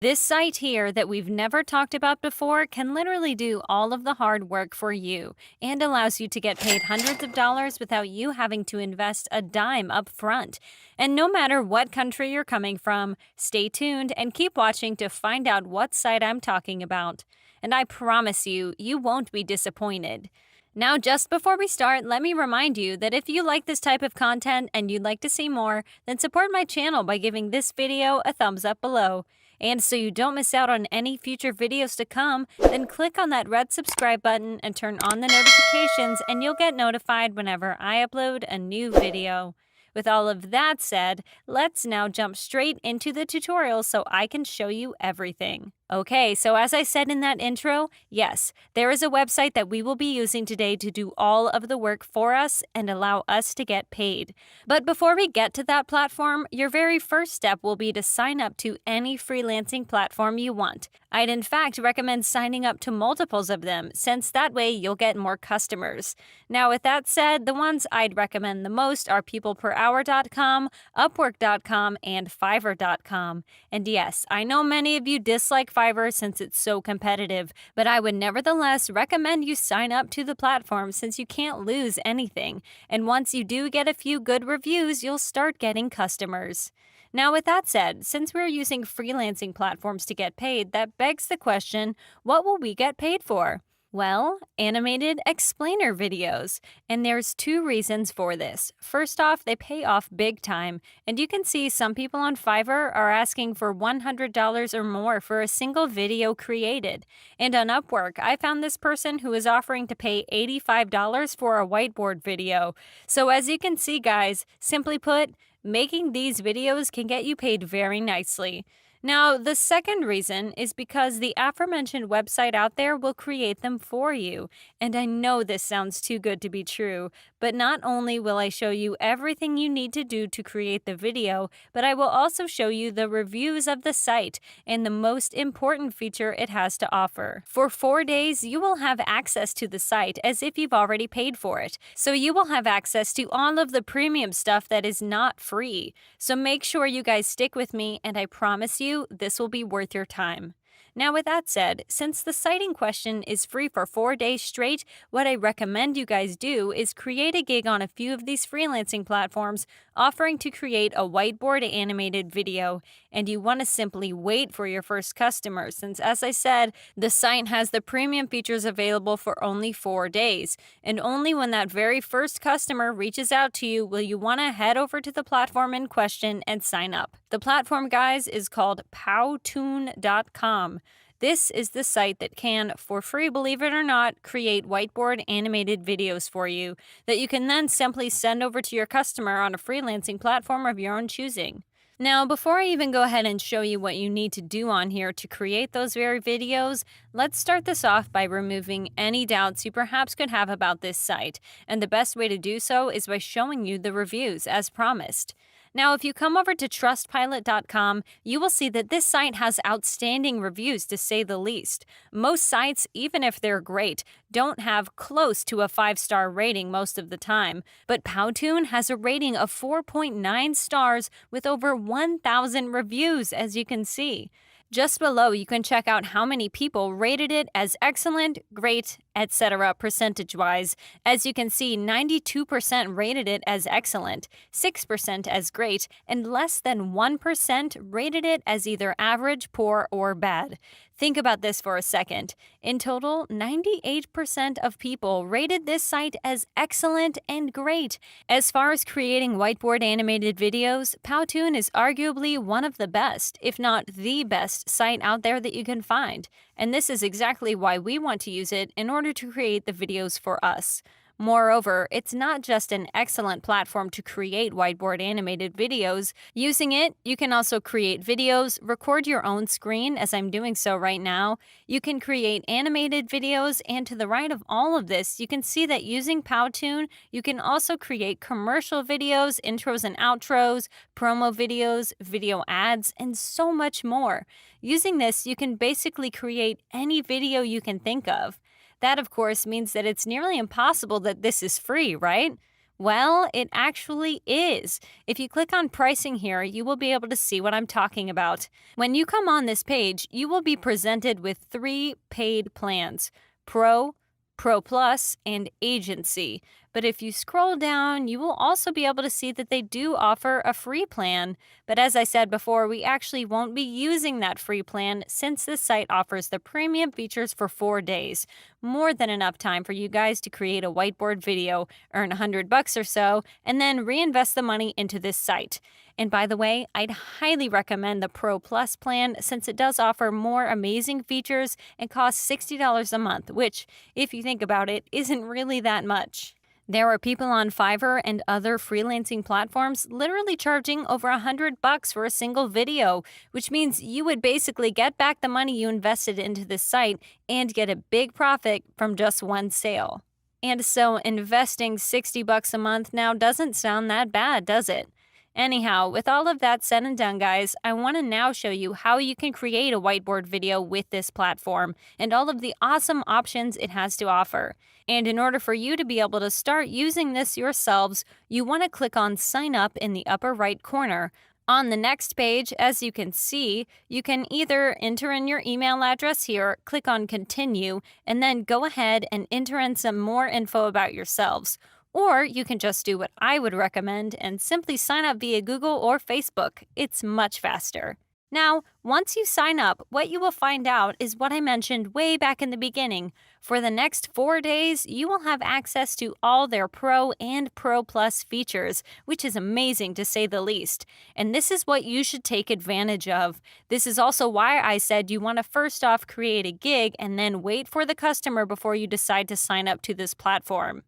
This site here that we've never talked about before can literally do all of the hard work for you and allows you to get paid hundreds of dollars without you having to invest a dime up front. And no matter what country you're coming from, stay tuned and keep watching to find out what site I'm talking about. And I promise you, you won't be disappointed. Now, just before we start, let me remind you that if you like this type of content and you'd like to see more, then support my channel by giving this video a thumbs up below. And so you don't miss out on any future videos to come, then click on that red subscribe button and turn on the notifications and you'll get notified whenever I upload a new video. With all of that said, let's now jump straight into the tutorial so I can show you everything. Okay, so as I said in that intro, yes, there is a website that we will be using today to do all of the work for us and allow us to get paid. But before we get to that platform, your very first step will be to sign up to any freelancing platform you want. I'd in fact recommend signing up to multiples of them, since that way you'll get more customers. Now with that said, the ones I'd recommend the most are peopleperhour.com, upwork.com, and fiverr.com. And yes, I know many of you dislike Fiverr since it's so competitive, but I would nevertheless recommend you sign up to the platform since you can't lose anything. And once you do get a few good reviews, you'll start getting customers. Now, with that said, since we're using freelancing platforms to get paid, that begs the question, what will we get paid for? Well, animated explainer videos. And there's two reasons for this. First off, they pay off big time. And you can see some people on Fiverr are asking for $100 or more for a single video created. And on Upwork, I found this person who is offering to pay $85 for a whiteboard video. So as you can see, guys, simply put, making these videos can get you paid very nicely. Now, the second reason is because the aforementioned website out there will create them for you. And I know this sounds too good to be true, but not only will I show you everything you need to do to create the video, but I will also show you the reviews of the site and the most important feature it has to offer. For 4 days, you will have access to the site as if you've already paid for it. So you will have access to all of the premium stuff that is not free. So make sure you guys stick with me, and I promise you, this will be worth your time. Now, with that said, since the site in question is free for 4 days straight, what I recommend you guys do is create a gig on a few of these freelancing platforms offering to create a whiteboard animated video. And you want to simply wait for your first customer, since as I said, the site has the premium features available for only 4 days. And only when that very first customer reaches out to you will you want to head over to the platform in question and sign up. The platform, guys, is called Powtoon.com. This is the site that can, for free, believe it or not, create whiteboard animated videos for you that you can then simply send over to your customer on a freelancing platform of your own choosing. Now, before I even go ahead and show you what you need to do on here to create those very videos, let's start this off by removing any doubts you perhaps could have about this site. And the best way to do so is by showing you the reviews as promised. Now, if you come over to Trustpilot.com, you will see that this site has outstanding reviews, to say the least. Most sites, even if they're great, don't have close to a 5-star rating most of the time. But Powtoon has a rating of 4.9 stars with over 1,000 reviews, as you can see. Just below, you can check out how many people rated it as excellent, great, etc. percentage-wise. As you can see, 92% rated it as excellent, 6% as great, and less than 1% rated it as either average, poor, or bad. Think about this for a second. In total, 98% of people rated this site as excellent and great. As far as creating whiteboard animated videos, Powtoon is arguably one of the best, if not the best, site out there that you can find. And this is exactly why we want to use it in order to create the videos for us. Moreover, it's not just an excellent platform to create whiteboard animated videos. Using it, you can also create videos, record your own screen, as I'm doing so right now. You can create animated videos, and to the right of all of this, you can see that using Powtoon, you can also create commercial videos, intros and outros, promo videos, video ads, and so much more. Using this, you can basically create any video you can think of. That, of course, means that it's nearly impossible that this is free, right? Well, it actually is. If you click on pricing here, you will be able to see what I'm talking about. When you come on this page, you will be presented with 3 paid plans: Pro, Pro Plus, and Agency. But if you scroll down, you will also be able to see that they do offer a free plan. But as I said before, we actually won't be using that free plan since this site offers the premium features for 4 days. More than enough time for you guys to create a whiteboard video, earn $100 or so, and then reinvest the money into this site. And by the way, I'd highly recommend the Pro Plus plan since it does offer more amazing features and costs $60 a month, which, if you think about it, isn't really that much. There are people on Fiverr and other freelancing platforms literally charging over $100 for a single video, which means you would basically get back the money you invested into this site and get a big profit from just one sale. And so investing $60 a month now doesn't sound that bad, does it? Anyhow, with all of that said and done, guys, I want to now show you how you can create a whiteboard video with this platform and all of the awesome options it has to offer. And in order for you to be able to start using this yourselves, you want to click on Sign Up in the upper right corner. On the next page, as you can see, you can either enter in your email address here, click on Continue, and then go ahead and enter in some more info about yourselves. Or you can just do what I would recommend and simply sign up via Google or Facebook. It's much faster. Now, once you sign up, what you will find out is what I mentioned way back in the beginning. For the next 4 days, you will have access to all their Pro and Pro Plus features, which is amazing to say the least. And this is what you should take advantage of. This is also why I said you want to first off create a gig and then wait for the customer before you decide to sign up to this platform.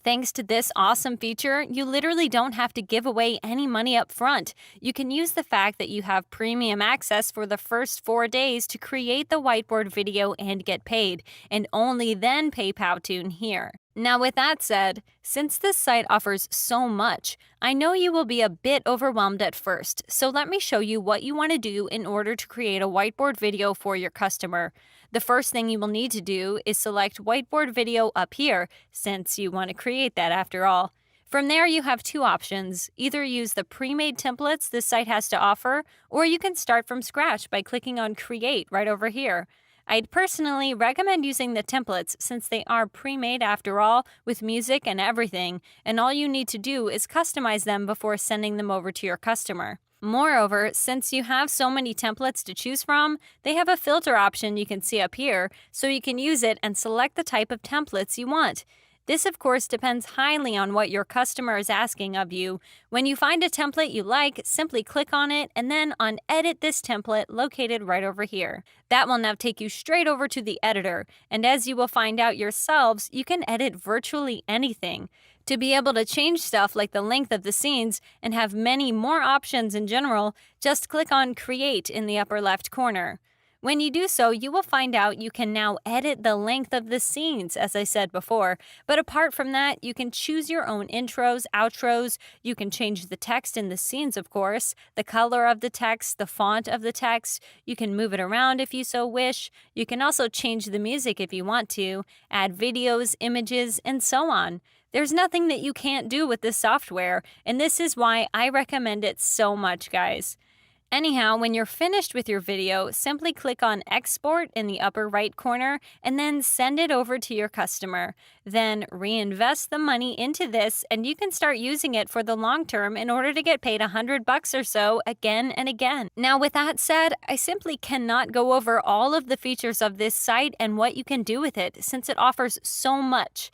Thanks to this awesome feature, you literally don't have to give away any money up front. You can use the fact that you have premium access for the first 4 days to create the whiteboard video and get paid, and only then pay Powtoon here. Now, with that said, since this site offers so much, I know you will be a bit overwhelmed at first, so let me show you what you want to do in order to create a whiteboard video for your customer. The first thing you will need to do is select Whiteboard Video up here, since you want to create that after all. From there, you have 2 options. Either use the pre-made templates this site has to offer, or you can start from scratch by clicking on Create right over here. I'd personally recommend using the templates since they are pre-made after all, with music and everything, and all you need to do is customize them before sending them over to your customer. Moreover, since you have so many templates to choose from, they have a filter option you can see up here, so you can use it and select the type of templates you want. This, of course, depends highly on what your customer is asking of you. When you find a template you like, simply click on it and then on Edit this template located right over here. That will now take you straight over to the editor, and as you will find out yourselves, you can edit virtually anything. To be able to change stuff like the length of the scenes and have many more options in general, just click on Create in the upper left corner. When you do so, you will find out you can now edit the length of the scenes, as I said before. But apart from that, you can choose your own intros, outros, you can change the text in the scenes, of course, the color of the text, the font of the text, you can move it around if you so wish, you can also change the music if you want to, add videos, images, and so on. There's nothing that you can't do with this software, and this is why I recommend it so much, guys. Anyhow, when you're finished with your video, simply click on Export in the upper right corner and then send it over to your customer. Then reinvest the money into this and you can start using it for the long term in order to get paid $100 or so again and again. Now, with that said, I simply cannot go over all of the features of this site and what you can do with it since it offers so much.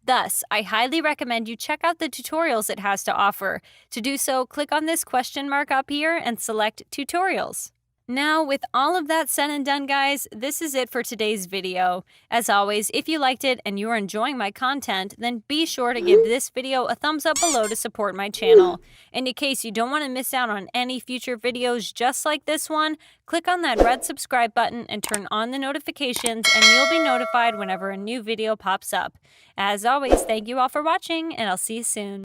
Thus, I highly recommend you check out the tutorials it has to offer. To do so, click on this question mark up here and select Tutorials. Now, with all of that said and done, guys, this is it for today's video. As always, if you liked it and you're enjoying my content, then be sure to give this video a thumbs up below to support my channel. And in case you don't want to miss out on any future videos just like this one, click on that red subscribe button and turn on the notifications and you'll be notified whenever a new video pops up. As always, thank you all for watching and I'll see you soon.